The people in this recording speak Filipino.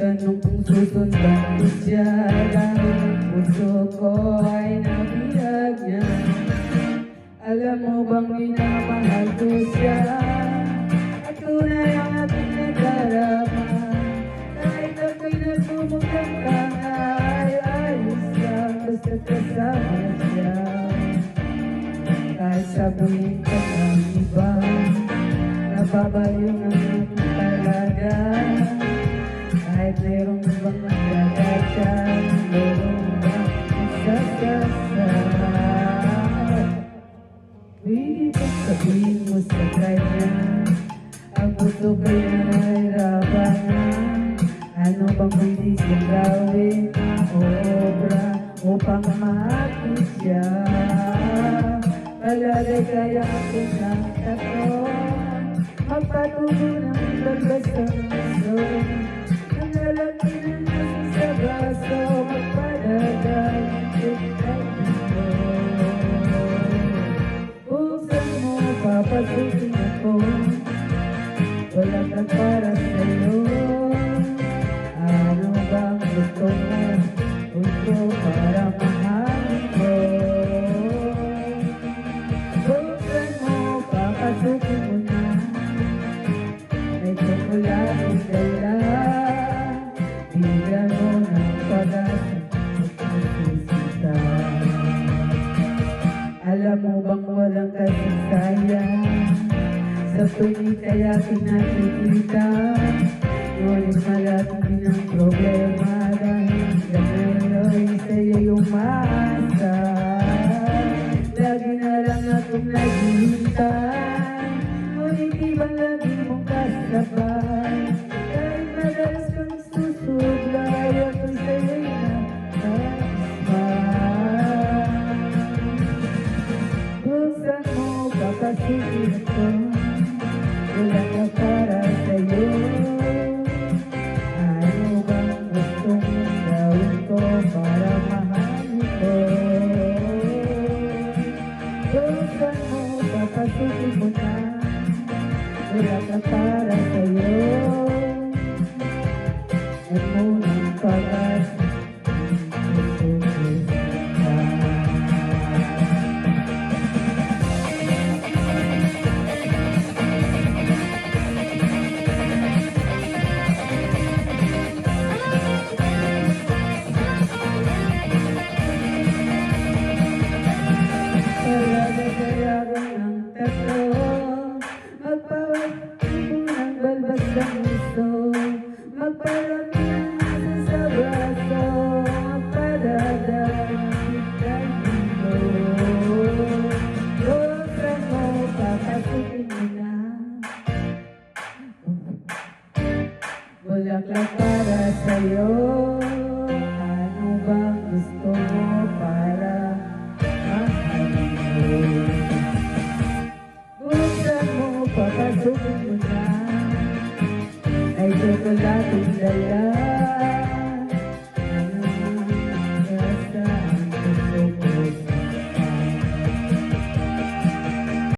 Nagtanong kung susundan ko siya dahil ang puso ko ay nabihag niya. Alam mo bang minamahal ko siya at tunay ang aking nadarama. Kahit ako'y nasumukang ka na ay ayos lang basta kasama siya. Kahit sabihin ka ng iba, nababaliw naman talaga. Kahit mayroong ibang nagdadasya, mayroong ibang isasasa. Pwede ba sabihin mo sa kanya, ang puso ko'y nahihirapan na. Ano bang pwede siyang gawin na obra upang maakin siya? Palagay kaya ako ng tato, magpatuloy ng balbas ang puso. Ang lalaki ng puso sa braso, magpadagay kita'y ito. Buksan mo, papasukin ako, wala ka para sa'yo. Ano bang gusto mo? Gusto para mahalin ko. Buksan mo, papasukin mo na. May tsokolating dala. Bigyan mo ng pag-asa at magsusita. Alam mo bang walang kasaysayan sa tuwing kaya pinakikita? Ngunit malaki din ang problema dahil gano'n sa'yo yung maasa. Lagi na lang akong naghihintay, ngunit di ba lagi mong kasabay? Kahit madalas kang susuglay, ako'y sa'yo'y nakasmay. Buksan mo, papasukin ako, wala ka para sa'yo. Para mahalin ko. Buksan mo, papasukin mo na. Wala ka para sa'yo. At munang pag-asa magparami ng sa braso, magpadadaan kita'y mundo. Buksan mo, papasukin mo na. Bulaklak para sa'yo. Ano bang gusto mo para mahalin mo? Buksan mo, papasukin mo na. Ay tsokolating dala.